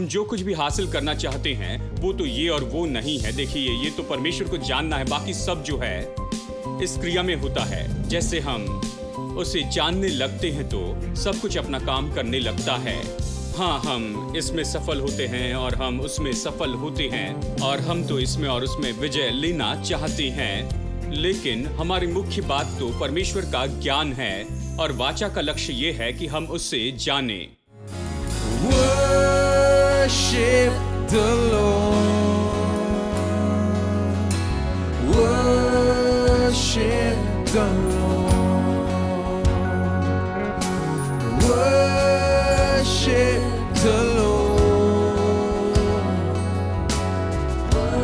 हम जो कुछ भी हासिल करना चाहते हैं वो तो ये और वो नहीं है। देखिए, ये तो परमेश्वर को जानना है, बाकी सब जो है इस क्रिया में होता है। जैसे हम उसे जानने लगते हैं तो सब कुछ अपना काम करने लगता है। हाँ, हम इसमें सफल होते हैं और हम उसमें सफल होते हैं और हम तो इसमें और उसमें विजय लेना चाहते हैं। लेकिन हमारी मुख्य बात तो परमेश्वर का ज्ञान है और वाचा का लक्ष्य ये है कि हम उससे जानें। Worship the Lord. Worship the Lord. Worship the Lord.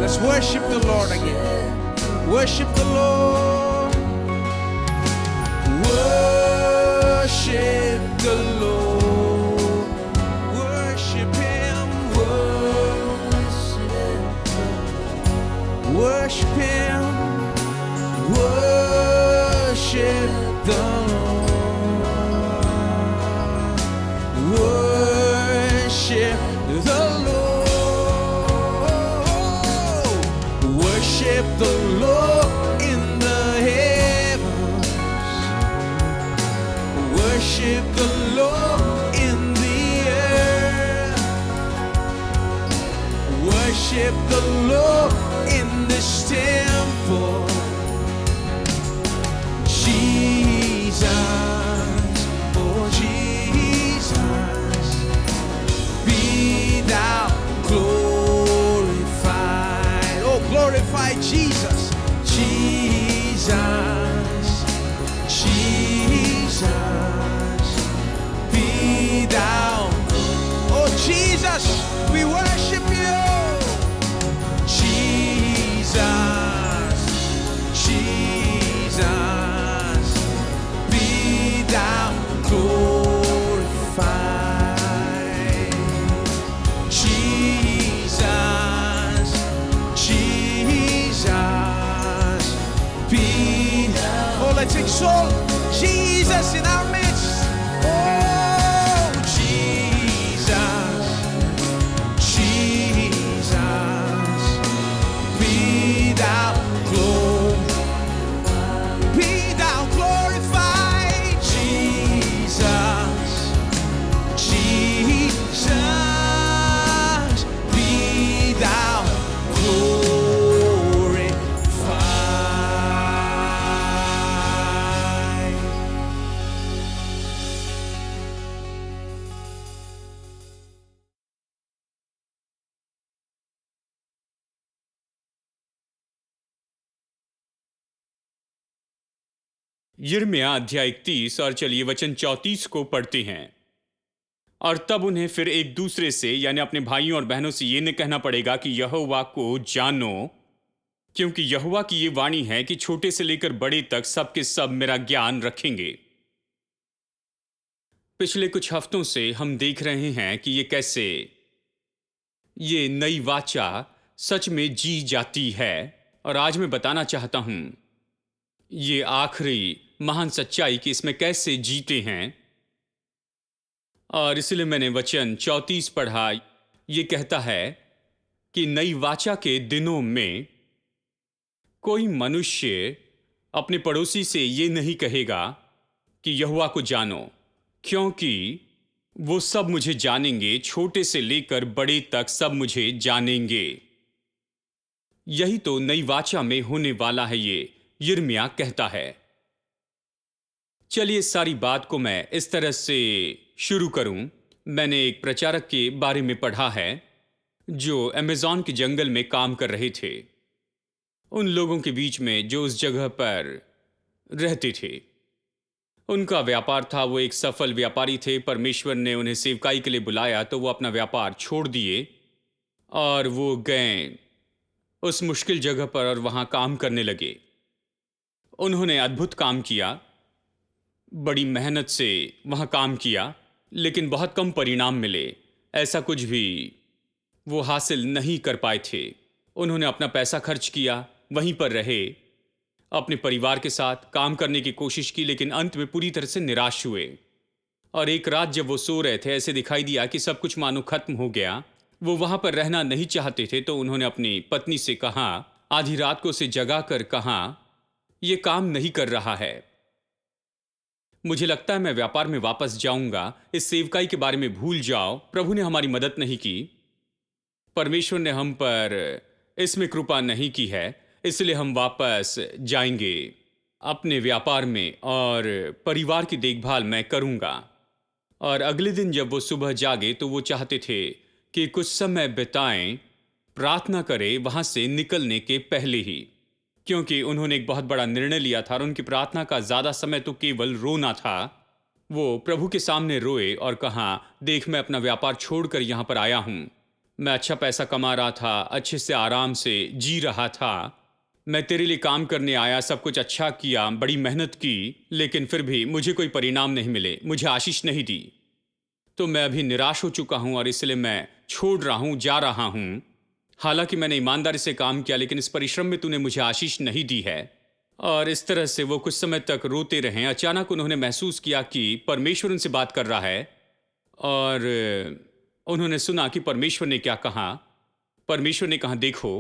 Let's worship the Lord again. Worship the Lord. Worship the Lord. Worship Him, worship the Lord, worship the Lord, worship the Lord in the heavens, worship the Lord in the earth, worship the Lord in this temple. Jesus, oh Jesus, be thou glorified. Oh, glorify Jesus. Jesus, Jesus, be thou. Oh Jesus, we worship you. Jesus, Jesus, be thou glorified. Jesus, Jesus, be thou. Oh, let's exalt Jesus in our midst. Oh, Jesus, Jesus, be thou glorified. Jesus, Jesus, be thou glorified. यिर्मयाह अध्याय 31 और चलिए वचन 34 को पढ़ते हैं। और तब उन्हें फिर एक दूसरे से यानी अपने भाइयों और बहनों से ये न कहना पड़ेगा कि यहोवा को जानो, क्योंकि यहोवा की ये वाणी है कि छोटे से लेकर बड़े तक सबके सब मेरा ज्ञान रखेंगे। पिछले कुछ हफ्तों से हम देख रहे हैं कि ये कैसे ये नई वाचा सच में जी जाती है। और आज मैं बताना चाहता हूं ये आखिरी महान सच्चाई कि इसमें कैसे जीते हैं। और इसलिए मैंने वचन 34 पढ़ा। ये कहता है कि नई वाचा के दिनों में कोई मनुष्य अपने पड़ोसी से ये नहीं कहेगा कि यहोवा को जानो, क्योंकि वो सब मुझे जानेंगे, छोटे से लेकर बड़े तक सब मुझे जानेंगे। यही तो नई वाचा में होने वाला है, ये यिर्मयाह कहता है। चलिए इस सारी बात को मैं इस तरह से शुरू करूं। मैंने एक प्रचारक के बारे में पढ़ा है जो अमेज़न के जंगल में काम कर रहे थे। उन लोगों के बीच में जो उस जगह पर रहते थे, उनका व्यापार था। वो एक सफल व्यापारी थे। परमेश्वर ने उन्हें सेवकाई के लिए बुलाया तो वो अपना व्यापार छोड़ दिए और वो गए उस मुश्किल जगह पर और वहां काम करने लगे। उन्होंने अद्भुत काम किया, बड़ी मेहनत से वहां काम किया, लेकिन बहुत कम परिणाम मिले। ऐसा कुछ भी वो हासिल नहीं कर पाए थे। उन्होंने अपना पैसा खर्च किया, वहीं पर रहे, अपने परिवार के साथ काम करने की कोशिश की, लेकिन अंत में पूरी तरह से निराश हुए। और एक रात जब वो सो रहे थे, ऐसे दिखाई दिया कि सब कुछ मानो खत्म हो गया। वो वहां पर रहना नहीं चाहते थे, तो उन्होंने अपनी पत्नी से कहा, आधी रात को उसे जगा कर कहा, यह काम नहीं कर रहा है, मुझे लगता है मैं व्यापार में वापस जाऊंगा, इस सेवकाई के बारे में भूल जाओ, प्रभु ने हमारी मदद नहीं की, परमेश्वर ने हम पर इसमें कृपा नहीं की है, इसलिए हम वापस जाएंगे अपने व्यापार में और परिवार की देखभाल मैं करूंगा। और अगले दिन जब वो सुबह जागे तो वो चाहते थे कि कुछ समय बिताएं, प्रार्थना करें वहां से निकलने के पहले ही, क्योंकि उन्होंने एक बहुत बड़ा निर्णय लिया था और उनकी प्रार्थना का ज्यादा समय तो केवल रोना था। वो प्रभु के सामने रोए और कहा, देख मैं अपना व्यापार छोड़कर यहां पर आया हूं, मैं अच्छा पैसा कमा रहा था, अच्छे से आराम से जी रहा था, मैं तेरे लिए काम करने आया, सब कुछ अच्छा किया, बड़ी मेहनत की, लेकिन फिर भी मुझे कोई परिणाम नहीं मिले, मुझे आशीष नहीं दी, तो मैं अभी निराश हो चुका हूं और इसलिए मैं छोड़ रहा हूं, जा रहा हूं। हालांकि मैंने ईमानदारी से काम किया, लेकिन इस परिश्रम में तूने मुझे आशीष नहीं दी है। और इस तरह से वो कुछ समय तक रोते रहे। अचानक उन्होंने महसूस किया कि परमेश्वर उनसे बात कर रहा है और उन्होंने सुना कि परमेश्वर ने क्या कहा। परमेश्वर ने कहा, देखो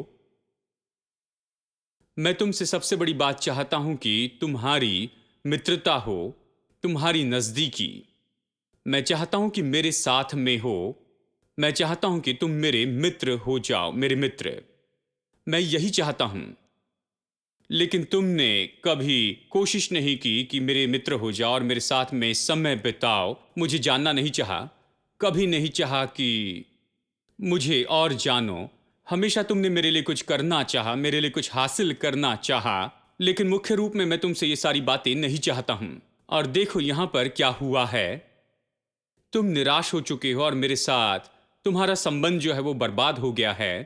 मैं तुमसे सबसे बड़ी बात चाहता हूं कि तुम्हारी मित्रता हो, तुम्हारी नजदीकी। मैं चाहता हूं कि मेरे साथ में हो, मैं चाहता हूं कि तुम मेरे मित्र हो जाओ, मेरे मित्र, मैं यही चाहता हूं। लेकिन तुमने कभी कोशिश नहीं की कि मेरे मित्र हो जाओ और मेरे साथ में समय बिताओ, मुझे जानना नहीं चाहा, कभी नहीं चाहा कि मुझे और जानो। हमेशा तुमने मेरे लिए कुछ करना चाहा, मेरे लिए कुछ हासिल करना चाहा, लेकिन मुख्य रूप में मैं तुमसे ये सारी बातें नहीं चाहता हूं। और देखो यहां पर क्या हुआ है, तुम निराश हो चुके हो और मेरे साथ तुम्हारा संबंध जो है वो बर्बाद हो गया है।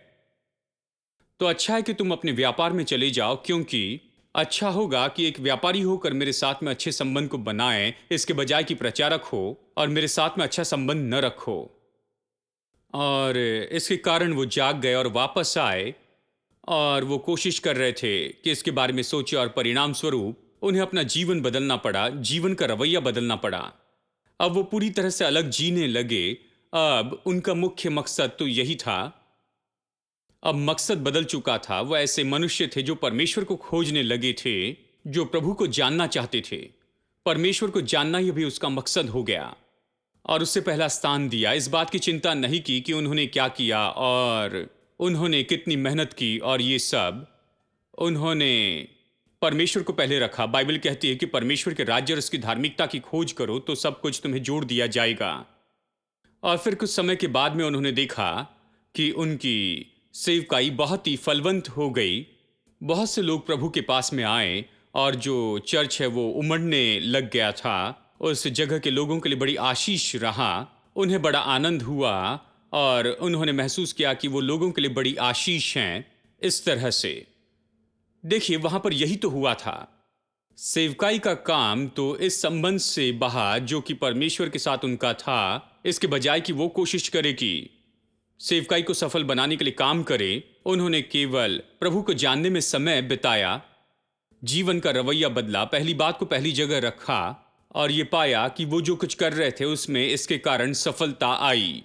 तो अच्छा है कि तुम अपने व्यापार में चले जाओ, क्योंकि अच्छा होगा कि एक व्यापारी होकर मेरे साथ में अच्छे संबंध को बनाए, इसके बजाय कि प्रचारक हो और मेरे साथ में अच्छा संबंध न रखो। और इसके कारण वो जाग गए और वापस आए और वो कोशिश कर रहे थे कि इसके बारे में सोचे, और परिणाम स्वरूप उन्हें अपना जीवन बदलना पड़ा, जीवन का रवैया बदलना पड़ा। अब वो पूरी तरह से अलग जीने लगे। अब उनका मुख्य मकसद तो यही था, अब मकसद बदल चुका था। वो ऐसे मनुष्य थे जो परमेश्वर को खोजने लगे थे, जो प्रभु को जानना चाहते थे। परमेश्वर को जानना ही भी उसका मकसद हो गया और उससे पहला स्थान दिया। इस बात की चिंता नहीं की कि उन्होंने क्या किया और उन्होंने कितनी मेहनत की और ये सब। उन्होंने परमेश्वर को पहले रखा। बाइबल कहती है कि परमेश्वर के राज्य और उसकी धार्मिकता की खोज करो तो सब कुछ तुम्हें जोड़ दिया जाएगा। और फिर कुछ समय के बाद में उन्होंने देखा कि उनकी सेवकाई बहुत ही फलवंत हो गई। बहुत से लोग प्रभु के पास में आए और जो चर्च है वो उमड़ने लग गया था। उस जगह के लोगों के लिए बड़ी आशीष रहा, उन्हें बड़ा आनंद हुआ और उन्होंने महसूस किया कि वो लोगों के लिए बड़ी आशीष हैं। इस तरह से देखिए वहां पर यही तो हुआ था। सेवकाई का काम तो इस संबंध से बहा जो कि परमेश्वर के साथ उनका था, इसके बजाय कि वो कोशिश करे कि सेवकाई को सफल बनाने के लिए काम करे, उन्होंने केवल प्रभु को जानने में समय बिताया, जीवन का रवैया बदला, पहली बात को पहली जगह रखा और ये पाया कि वो जो कुछ कर रहे थे उसमें इसके कारण सफलता आई।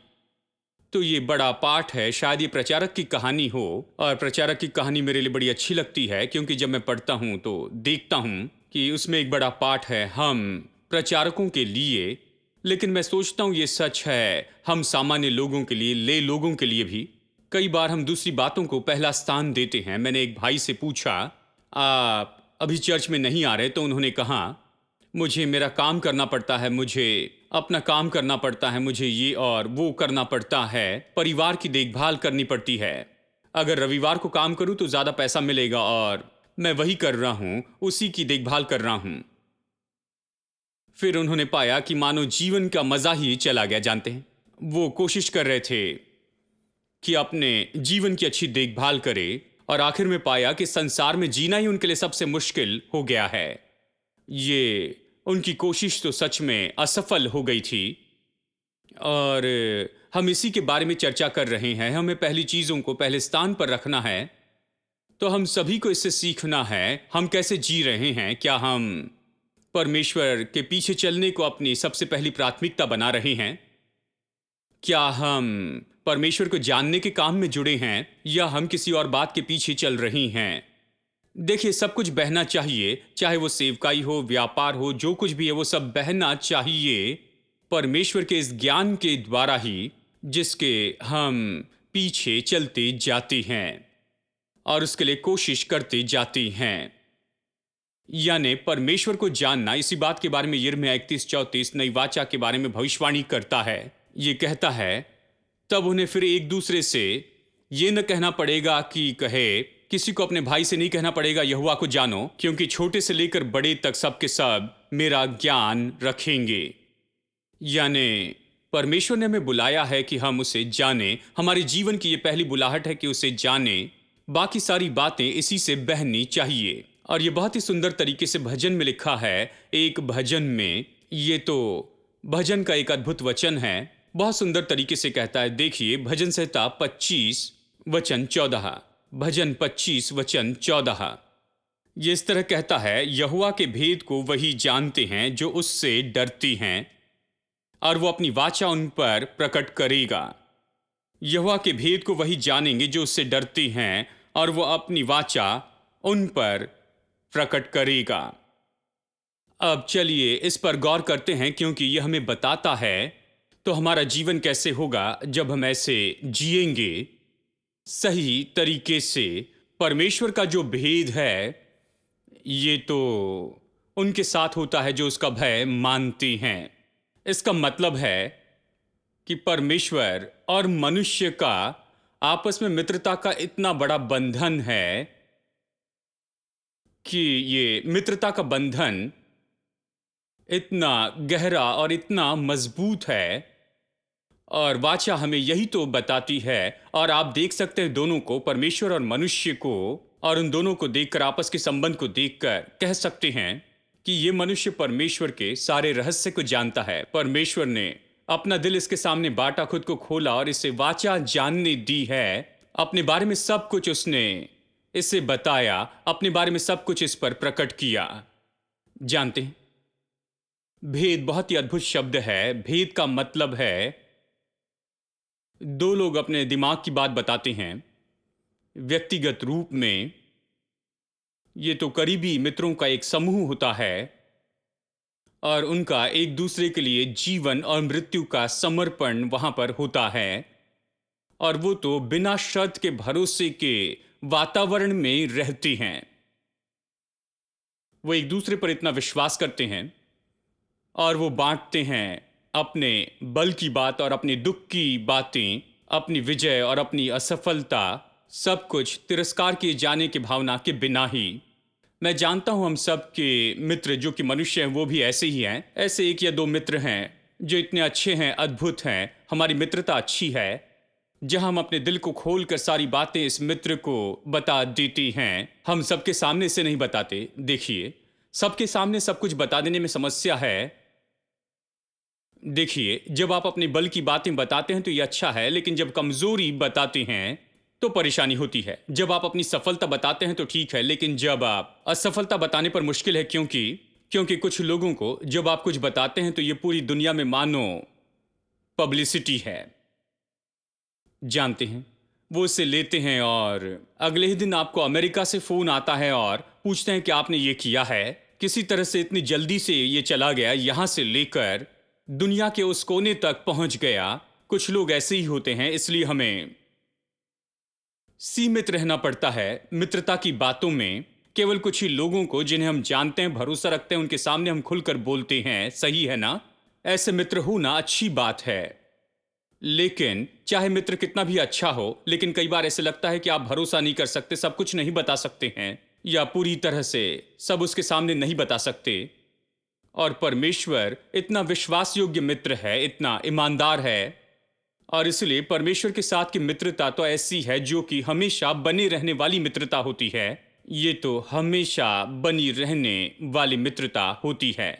तो ये बड़ा पाठ है। शायद ये प्रचारक की कहानी हो, और प्रचारक की कहानी मेरे लिए बड़ी अच्छी लगती है क्योंकि जब मैं पढ़ता हूं तो देखता हूं कि उसमें एक बड़ा पाठ है हम प्रचारकों के लिए। लेकिन मैं सोचता हूं ये सच है हम सामान्य लोगों के लिए, ले लोगों के लिए भी। कई बार हम दूसरी बातों को पहला स्थान देते हैं। मैंने एक भाई से पूछा, आप अभी चर्च में नहीं आ रहे? तो उन्होंने कहा, मुझे मेरा काम करना पड़ता है, मुझे अपना काम करना पड़ता है, मुझे ये और वो करना पड़ता है, परिवार की देखभाल करनी पड़ती है। अगर रविवार को काम करूं तो ज्यादा पैसा मिलेगा और मैं वही कर रहा हूं, उसी की देखभाल कर रहा हूं। फिर उन्होंने पाया कि मानो जीवन का मजा ही चला गया। जानते हैं, वो कोशिश कर रहे थे कि अपने जीवन की अच्छी देखभाल करे और आखिर में पाया कि संसार में जीना ही उनके लिए सबसे मुश्किल हो गया है। ये उनकी कोशिश तो सच में असफल हो गई थी। और हम इसी के बारे में चर्चा कर रहे हैं। हमें पहली चीजों को पहले स्थान पर रखना है। तो हम सभी को इससे सीखना है हम कैसे जी रहे हैं। क्या हम परमेश्वर के पीछे चलने को अपनी सबसे पहली प्राथमिकता बना रहे हैं? क्या हम परमेश्वर को जानने के काम में जुड़े हैं या हम किसी और बात के पीछे चल रही हैं। देखिए, सब कुछ बहना चाहिए, चाहे वो सेवकाई हो, व्यापार हो, जो कुछ भी है वो सब बहना चाहिए परमेश्वर के इस ज्ञान के द्वारा ही जिसके हम पीछे चलते जाते हैं और उसके लिए कोशिश करते जाते हैं। यानी परमेश्वर को जानना, इसी बात के बारे में यिर्मयाह 31:34 नई वाचा के बारे में भविष्यवाणी करता है। ये कहता है, तब उन्हें फिर एक दूसरे से ये न कहना पड़ेगा कि कहे, किसी को अपने भाई से नहीं कहना पड़ेगा यहोवा को जानो, क्योंकि छोटे से लेकर बड़े तक सब के सब मेरा ज्ञान रखेंगे। यानी परमेश्वर ने हमें बुलाया है कि हम उसे जाने। हमारे जीवन की ये पहली बुलाहट है कि उसे जाने। बाकी सारी बातें इसी से बहनी चाहिए। और ये बहुत ही सुंदर तरीके से भजन में लिखा है, एक भजन में। ये तो भजन का एक अद्भुत वचन है, बहुत सुंदर तरीके से कहता है। देखिए, भजन संहिता 25 वचन 14, भजन 25 वचन 14। ये इस तरह कहता है, यहोवा के भेद को वही जानते हैं जो उससे डरती हैं, और वो अपनी वाचा उन पर प्रकट करेगा। यहोवा के भेद को वही जानेंगे जो उससे डरती हैं, और वो अपनी वाचा उन पर प्रकट करेगा। अब चलिए इस पर गौर करते हैं, क्योंकि यह हमें बताता है तो हमारा जीवन कैसे होगा जब हम ऐसे जिएंगे सही तरीके से। परमेश्वर का जो भेद है ये तो उनके साथ होता है जो उसका भय मानते हैं। इसका मतलब है कि परमेश्वर और मनुष्य का आपस में मित्रता का इतना बड़ा बंधन है कि ये मित्रता का बंधन इतना गहरा और इतना मजबूत है, और वाचा हमें यही तो बताती है। और आप देख सकते हैं दोनों को, परमेश्वर और मनुष्य को, और उन दोनों को देखकर, आपस के संबंध को देखकर कह सकते हैं कि ये मनुष्य परमेश्वर के सारे रहस्य को जानता है। परमेश्वर ने अपना दिल इसके सामने बांटा, खुद को खोला और इसे वाचा जानने दी है। अपने बारे में सब कुछ उसने इसे बताया, अपने बारे में सब कुछ इस पर प्रकट किया। जानते हैं, भेद बहुत ही अद्भुत शब्द है। भेद का मतलब है दो लोग अपने दिमाग की बात बताते हैं व्यक्तिगत रूप में। ये तो करीबी मित्रों का एक समूह होता है और उनका एक दूसरे के लिए जीवन और मृत्यु का समर्पण वहां पर होता है, और वो तो बिना शर्त के भरोसे के वातावरण में रहते हैं। वो एक दूसरे पर इतना विश्वास करते हैं और वो बांटते हैं अपने बल की बात और अपने दुख की बातें, अपनी विजय और अपनी असफलता, सब कुछ तिरस्कार किए जाने की भावना के बिना ही। मैं जानता हूं हम सब के मित्र जो कि मनुष्य हैं वो भी ऐसे ही हैं। ऐसे एक या दो मित्र हैं जो इतने अच्छे हैं, अद्भुत हैं। हमारी मित्रता अच्छी है जहां हम अपने दिल को खोलकर सारी बातें इस मित्र को बता देती हैं। हम सबके सामने से नहीं बताते। देखिए, सबके सामने सब कुछ बता देने में समस्या है। देखिए, जब आप अपने बल की बातें बताते हैं तो ये अच्छा है, लेकिन जब कमजोरी बताते हैं तो परेशानी होती है। जब आप अपनी सफलता बताते हैं तो ठीक है, लेकिन जब आप असफलता बताने पर मुश्किल है, क्योंकि कुछ लोगों को जब आप कुछ बताते हैं तो ये पूरी दुनिया में मानो पब्लिसिटी है। जानते हैं, वो इसे लेते हैं और अगले ही दिन आपको अमेरिका से फोन आता है और पूछते हैं कि आपने ये किया है। किसी तरह से इतनी जल्दी से ये चला गया, यहां से लेकर दुनिया के उस कोने तक पहुंच गया। कुछ लोग ऐसे ही होते हैं, इसलिए हमें सीमित रहना पड़ता है मित्रता की बातों में। केवल कुछ ही लोगों को जिन्हें हम जानते हैं, भरोसा रखते हैं, उनके सामने हम खुलकर बोलते हैं। सही है ना? ऐसे मित्र होना अच्छी बात है, लेकिन चाहे मित्र कितना भी अच्छा हो, लेकिन कई बार ऐसे लगता है कि आप भरोसा नहीं कर सकते, सब कुछ नहीं बता सकते हैं, या पूरी तरह से सब उसके सामने नहीं बता सकते। और परमेश्वर इतना विश्वास योग्य मित्र है, इतना ईमानदार है, और इसलिए परमेश्वर के साथ की मित्रता तो ऐसी है जो कि हमेशा बने रहने वाली मित्रता होती है। ये तो हमेशा बनी रहने वाली मित्रता होती है,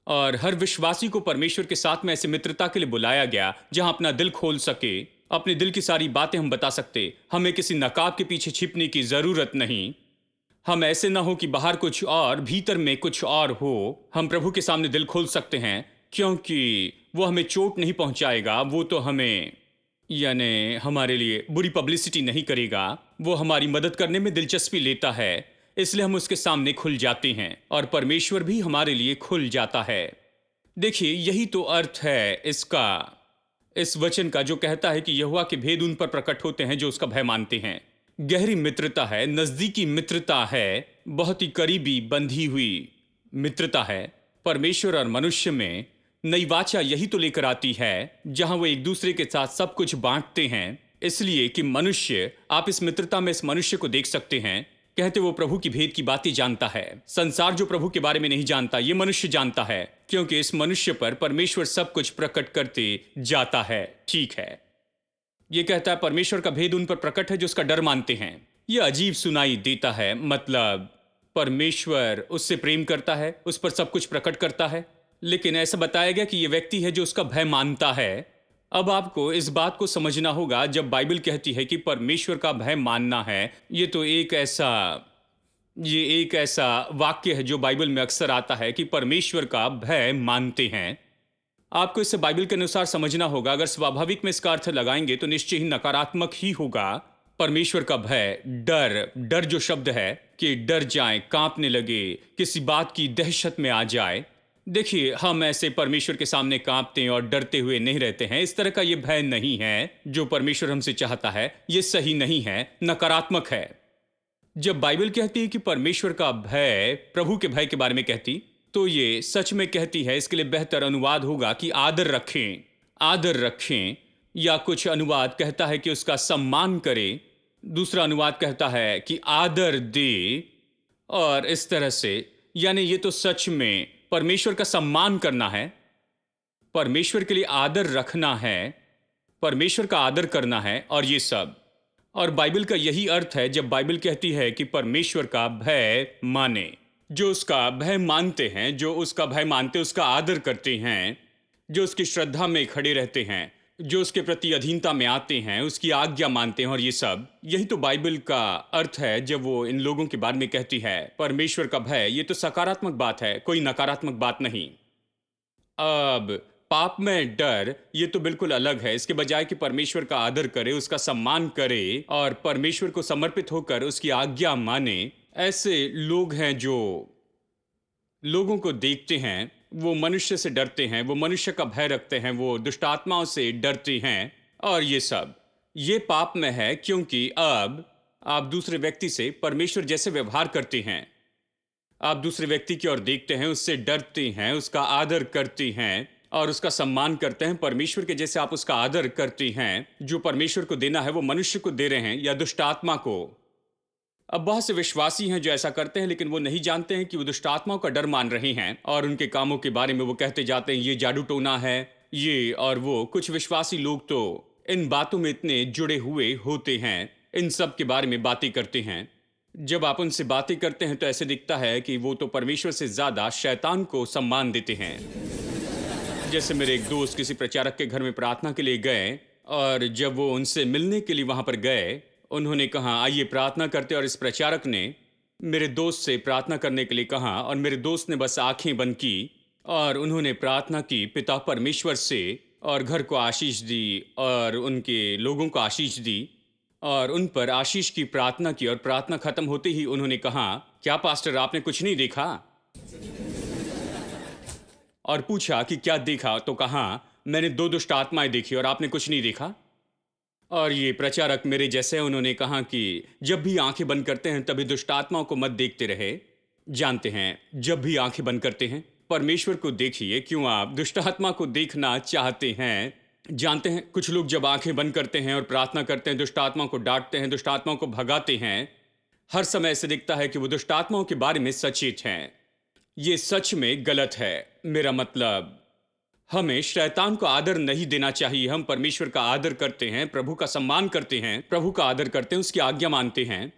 और हर विश्वासी को परमेश्वर के साथ में ऐसी मित्रता के लिए बुलाया गया जहां अपना दिल खोल सके, अपने दिल की सारी बातें हम बता सकते। हमें किसी नकाब के पीछे छिपने की जरूरत नहीं। हम ऐसे ना हो कि बाहर कुछ और भीतर में कुछ और हो। हम प्रभु के सामने दिल खोल सकते हैं, क्योंकि वो हमें चोट नहीं पहुंचाएगा। वो तो हमें यानी हमारे लिए बुरी पब्लिसिटी नहीं करेगा, वो हमारी मदद करने में दिलचस्पी लेता है, इसलिए हम उसके सामने खुल जाते हैं और परमेश्वर भी हमारे लिए खुल जाता है। देखिए, यही तो अर्थ है इसका, इस वचन का जो कहता है कि यहोवा के भेद उन पर प्रकट होते हैं जो उसका भय मानते हैं। गहरी मित्रता है, नजदीकी मित्रता है, बहुत ही करीबी बंधी हुई मित्रता है। परमेश्वर और मनुष्य में नई वाचा यही तो लेकर आती है जहां वो एक दूसरे के साथ सब कुछ बांटते हैं, इसलिए कि मनुष्य, आप इस मित्रता में इस मनुष्य को देख सकते हैं। कहते वो प्रभु की भेद की बातें जानता है। संसार जो प्रभु के बारे में नहीं जानता, ये मनुष्य जानता है, क्योंकि इस मनुष्य पर परमेश्वर सब कुछ प्रकट करते जाता है। ठीक है, ये कहता है परमेश्वर का भेद उन पर प्रकट है जो उसका डर मानते हैं। यह अजीब सुनाई देता है, मतलब परमेश्वर उससे प्रेम करता है, उस पर सब कुछ प्रकट करता है, लेकिन ऐसा बताया गया कि यह व्यक्ति है जो उसका भय मानता है। अब आपको इस बात को समझना होगा, जब बाइबल कहती है कि परमेश्वर का भय मानना है, ये तो एक ऐसा वाक्य है जो बाइबल में अक्सर आता है कि परमेश्वर का भय मानते हैं। आपको इसे बाइबल के अनुसार समझना होगा। अगर स्वाभाविक में इसका अर्थ लगाएंगे तो निश्चय ही नकारात्मक ही होगा। परमेश्वर का भय, डर जो शब्द है कि डर जाए, कांपने लगे, किसी बात की दहशत में आ जाए। देखिए, हम ऐसे परमेश्वर के सामने कांपते और डरते हुए नहीं रहते हैं। इस तरह का ये भय नहीं है जो परमेश्वर हमसे चाहता है। ये सही नहीं है, नकारात्मक है। जब बाइबल कहती है कि परमेश्वर का भय प्रभु के भय के बारे में कहती, तो ये सच में कहती है। इसके लिए बेहतर अनुवाद होगा कि आदर रखें, या कुछ अनुवाद कहता है कि उसका सम्मान करें, दूसरा अनुवाद कहता है कि आदर दे, और इस तरह से। यानी ये तो सच में परमेश्वर का सम्मान करना है, परमेश्वर के लिए आदर रखना है, परमेश्वर का आदर करना है, और ये सब। और बाइबल का यही अर्थ है जब बाइबल कहती है कि परमेश्वर का भय माने। जो उसका भय मानते हैं, जो उसका भय मानते उसका आदर करते हैं, जो उसकी श्रद्धा में खड़े रहते हैं, जो उसके प्रति अधीनता में आते हैं, उसकी आज्ञा मानते हैं, और ये सब, यही तो बाइबल का अर्थ है जब वो इन लोगों के बारे में कहती है परमेश्वर का भय। ये तो सकारात्मक बात है, कोई नकारात्मक बात नहीं। अब पाप में डर, ये तो बिल्कुल अलग है। इसके बजाय कि परमेश्वर का आदर करे, उसका सम्मान करे और परमेश्वर को समर्पित होकर उसकी आज्ञा माने, ऐसे लोग हैं जो लोगों को देखते हैं, वो मनुष्य से डरते हैं, वो मनुष्य का भय रखते हैं, वो दुष्ट आत्माओं से डरते हैं, और ये सब, ये पाप में है। क्योंकि अब आप दूसरे व्यक्ति से परमेश्वर जैसे व्यवहार करते हैं, आप दूसरे व्यक्ति की ओर देखते हैं, उससे डरते हैं, उसका आदर करते हैं और उसका सम्मान करते हैं। परमेश्वर के जैसे आप उसका आदर करते हैं। जो परमेश्वर को देना है वो मनुष्य को दे रहे हैं या दुष्ट आत्मा को। अब बहुत से विश्वासी हैं जो ऐसा करते हैं, लेकिन वो नहीं जानते हैं कि वो दुष्ट आत्माओं का डर मान रहे हैं, और उनके कामों के बारे में वो कहते जाते हैं ये जादू टोना है, ये और वो। कुछ विश्वासी लोग तो इन बातों में इतने जुड़े हुए होते हैं, इन सब के बारे में बातें करते हैं। जब आप उनसे बातें करते हैं तो ऐसे दिखता है कि वो तो परमेश्वर से ज्यादा शैतान को सम्मान देते हैं। जैसे मेरे एक दोस्त किसी प्रचारक के घर में प्रार्थना के लिए गए, और जब वो उनसे मिलने के लिए वहां पर गए, उन्होंने कहा आइए प्रार्थना करते, और इस प्रचारक ने मेरे दोस्त से प्रार्थना करने के लिए कहा, और मेरे दोस्त ने बस आंखें बंद की और उन्होंने प्रार्थना की पिता परमेश्वर से, और घर को आशीष दी और उनके लोगों को आशीष दी, और उन पर आशीष की प्रार्थना की। और प्रार्थना खत्म होते ही उन्होंने कहा क्या पास्टर आपने कुछ नहीं देखा? और पूछा कि क्या देखा, तो कहा मैंने 2 दुष्ट आत्माएं देखी और आपने कुछ नहीं देखा। और ये प्रचारक मेरे जैसे, उन्होंने कहा कि जब भी आंखें बंद करते हैं तभी दुष्ट आत्माओं को मत देखते रहे। जानते हैं, जब भी आंखें बंद करते हैं परमेश्वर को देखिए। क्यों आप दुष्ट आत्मा को देखना चाहते हैं? जानते हैं, कुछ लोग जब आंखें बंद करते हैं और प्रार्थना करते हैं, दुष्ट आत्माओं को डांटते हैं, दुष्ट आत्माओं को भगाते हैं, हर समय ऐसे दिखता है कि वो दुष्ट आत्माओं के बारे में सचेत हैं। ये सच में गलत है। मेरा मतलब, हमें शैतान को आदर नहीं देना चाहिए। हम परमेश्वर का आदर करते हैं, प्रभु का सम्मान करते हैं, प्रभु का आदर करते हैं, उसकी आज्ञा मानते हैं,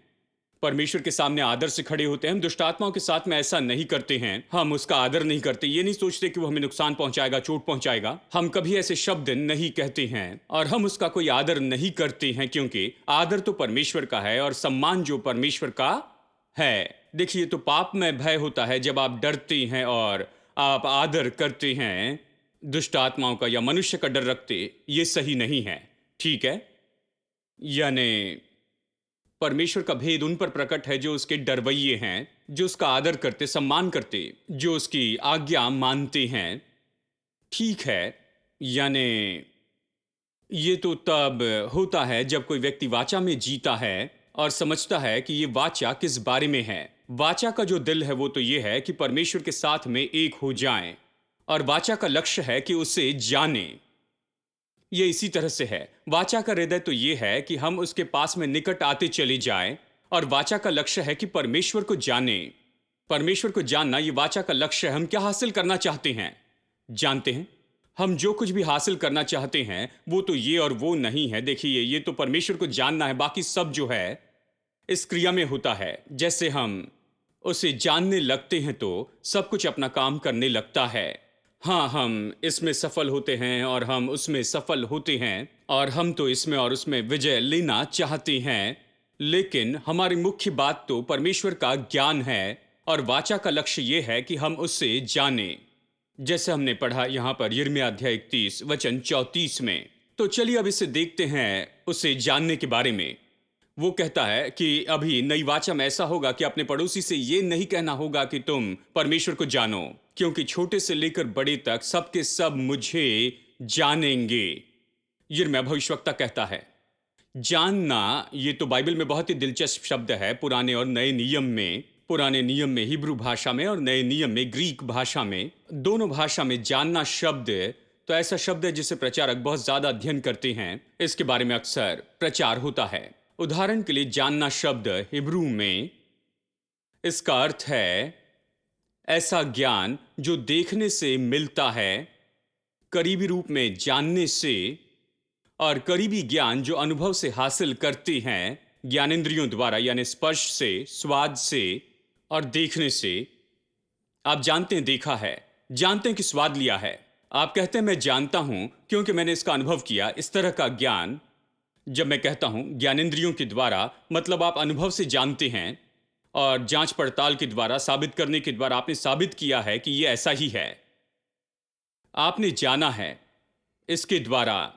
परमेश्वर के सामने आदर से खड़े होते हैं। हम दुष्ट आत्माओं के साथ में ऐसा नहीं करते हैं। हम उसका आदर नहीं करते, ये नहीं सोचते कि वो हमें नुकसान पहुंचाएगा, चोट पहुंचाएगा। हम कभी ऐसे शब्द नहीं कहते हैं, और हम उसका कोई आदर नहीं करते हैं, क्योंकि आदर तो परमेश्वर का है और सम्मान जो परमेश्वर का है। देखिए, तो पाप में भय होता है जब आप डरते हैं और आप आदर करते हैं दुष्ट आत्माओं का या मनुष्य का डर रखते। ये सही नहीं है। ठीक है, यानी परमेश्वर का भेद उन पर प्रकट है जो उसके डरवैये हैं, जो उसका आदर करते, सम्मान करते, जो उसकी आज्ञा मानते हैं। ठीक है, यानी ये तो तब होता है जब कोई व्यक्ति वाचा में जीता है और समझता है कि ये वाचा किस बारे में है। वाचा का जो दिल है वो तो ये है कि परमेश्वर के साथ में एक हो जाएं, और वाचा का लक्ष्य है कि उसे जाने। ये इसी तरह से है। वाचा का हृदय तो ये है कि हम उसके पास में निकट आते चले जाएं, और वाचा का लक्ष्य है कि परमेश्वर को जाने। परमेश्वर को जानना ये वाचा का लक्ष्य है। हम क्या हासिल करना चाहते हैं जानते हैं? हम जो कुछ भी हासिल करना चाहते हैं वो तो ये और वो नहीं है। देखिए, ये तो परमेश्वर को जानना है, बाकी सब जो है इस क्रिया में होता है। जैसे हम उसे जानने लगते हैं तो सब कुछ अपना काम करने लगता है। हाँ, हम इसमें सफल होते हैं और हम उसमें सफल होते हैं, और हम तो इसमें और उसमें विजय लेना चाहते हैं। लेकिन हमारी मुख्य बात तो परमेश्वर का ज्ञान है, और वाचा का लक्ष्य यह है कि हम उससे जानें। जैसे हमने पढ़ा यहाँ पर यिर्मयाह अध्याय 31 वचन 34 में। तो चलिए अब इसे देखते हैं, उसे जानने के बारे में। वो कहता है कि अभी नई वाचा में ऐसा होगा कि अपने पड़ोसी से ये नहीं कहना होगा कि तुम परमेश्वर को जानो, क्योंकि छोटे से लेकर बड़े तक सबके सब मुझे जानेंगे। यिर्मयाह भविष्यवक्ता कहता है। जानना ये तो बाइबल में बहुत ही दिलचस्प शब्द है। पुराने और नए नियम में, पुराने नियम में हिब्रू भाषा में और नए नियम में ग्रीक भाषा में, दोनों भाषा में जानना शब्द तो ऐसा शब्द है जिसे प्रचारक बहुत ज्यादा अध्ययन करते हैं। इसके बारे में अक्सर प्रचार होता है। उदाहरण के लिए, जानना शब्द हिब्रू में इसका अर्थ है ऐसा ज्ञान जो देखने से मिलता है, करीबी रूप में जानने से, और करीबी ज्ञान जो अनुभव से हासिल करते हैं, ज्ञानेंद्रियों द्वारा, यानी स्पर्श से, स्वाद से और देखने से। आप जानते हैं, देखा है, जानते हैं कि स्वाद लिया है। आप कहते हैं मैं जानता हूं क्योंकि मैंने इसका अनुभव किया। इस तरह का ज्ञान, जब मैं कहता हूं ज्ञानेंद्रियों के द्वारा, मतलब आप अनुभव से जानते हैं और जांच पड़ताल के द्वारा, साबित करने के द्वारा आपने साबित किया है कि यह ऐसा ही है। आपने जाना है इसके द्वारा,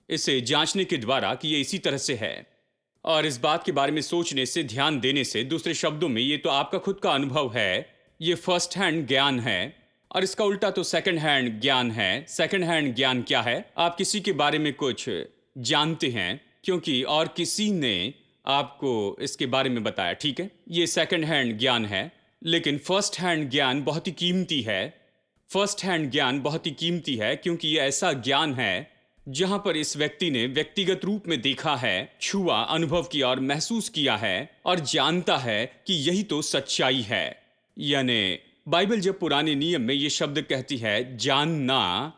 इसे जांचने के द्वारा कि यह इसी तरह से है, और इस बात के बारे में सोचने से, ध्यान देने से। दूसरे शब्दों में, ये तो आपका खुद का अनुभव है, ये फर्स्ट हैंड ज्ञान है, और इसका उल्टा तो सेकंड हैंड ज्ञान है। सेकंड हैंड ज्ञान क्या है? आप किसी के बारे में कुछ जानते हैं क्योंकि और किसी ने आपको इसके बारे में बताया, ठीक है, ये सेकंड हैंड ज्ञान है। लेकिन फर्स्ट हैंड ज्ञान बहुत ही कीमती है। फर्स्ट हैंड ज्ञान बहुत ही कीमती है क्योंकि ये ऐसा ज्ञान है जहां पर इस व्यक्ति ने व्यक्तिगत रूप में देखा है, छुआ, अनुभव किया और महसूस किया है, और जानता है कि यही तो सच्चाई है। यानी बाइबल जब पुराने नियम में ये शब्द कहती है जानना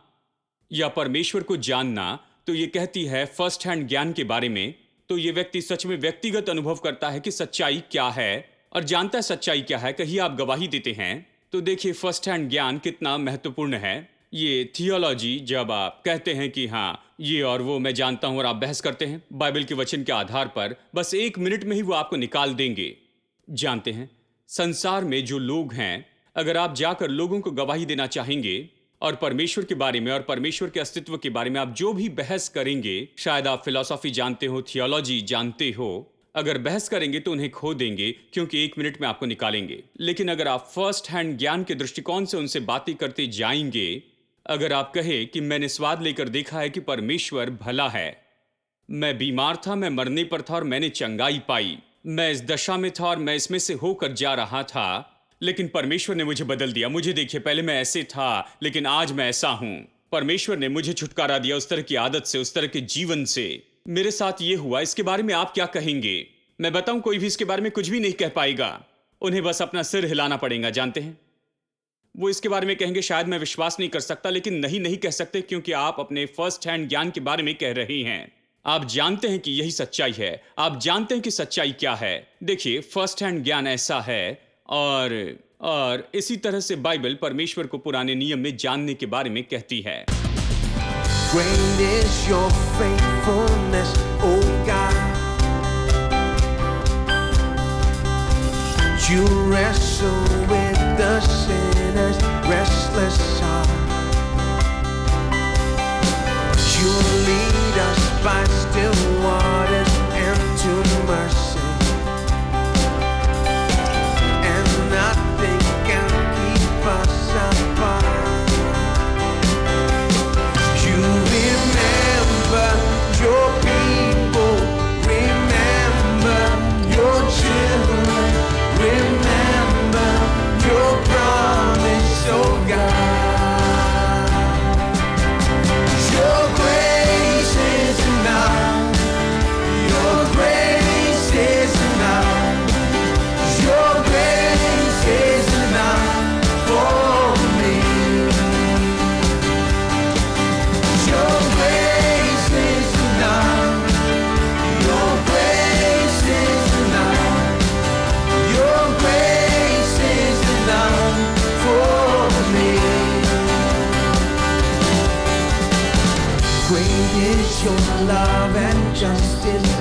या परमेश्वर को जानना, तो ये कहती है फर्स्ट हैंड ज्ञान के बारे में। तो ये व्यक्ति सच में व्यक्तिगत अनुभव करता है कि सच्चाई क्या है, और जानता है सच्चाई क्या है। कहीं आप गवाही देते हैं तो देखिए फर्स्ट हैंड ज्ञान कितना महत्वपूर्ण है। ये थियोलॉजी, जब आप कहते हैं कि हाँ ये और वो मैं जानता हूं, और आप बहस करते हैं बाइबल के वचन के आधार पर, बस 1 मिनट में ही वो आपको निकाल देंगे। जानते हैं, संसार में जो लोग हैं, अगर आप जाकर लोगों को गवाही देना चाहेंगे और परमेश्वर के बारे में और परमेश्वर के अस्तित्व के बारे में आप जो भी बहस करेंगे, शायद आप फिलॉसफी जानते हो, थियोलॉजी जानते हो, अगर बहस करेंगे तो उन्हें खो देंगे क्योंकि 1 मिनट में आपको निकालेंगे। लेकिन अगर आप फर्स्ट हैंड ज्ञान के दृष्टिकोण से उनसे बातें करते जाएंगे, अगर आप कहे कि मैंने स्वाद लेकर देखा है कि परमेश्वर भला है, मैं बीमार था, मैं मरने पर था और मैंने चंगाई पाई, मैं इस दशा में था और मैं इसमें से होकर जा रहा था, लेकिन परमेश्वर ने मुझे बदल दिया। मुझे देखिए, पहले मैं ऐसे था लेकिन आज मैं ऐसा हूं। परमेश्वर ने मुझे छुटकारा दिया उस तरह की आदत से, उस तरह के जीवन से। मेरे साथ ये हुआ, इसके बारे में आप क्या कहेंगे? मैं बताऊं, कोई भी इसके बारे में कुछ भी नहीं कह पाएगा। उन्हें बस अपना सिर हिलाना पड़ेगा। जानते हैं, वो इसके बारे में कहेंगे शायद मैं विश्वास नहीं कर सकता, लेकिन नहीं कह सकते क्योंकि आप अपने फर्स्ट हैंड ज्ञान के बारे में कह रहे हैं। आप जानते हैं कि यही सच्चाई है, आप जानते हैं कि सच्चाई क्या है। देखिए, फर्स्ट हैंड ज्ञान ऐसा है, और इसी तरह से बाइबल परमेश्वर को पुराने नियम में जानने के बारे में कहती है। Great is your faithfulness, O God. You wrestle with the sinner's restless heart. You lead us by love and justice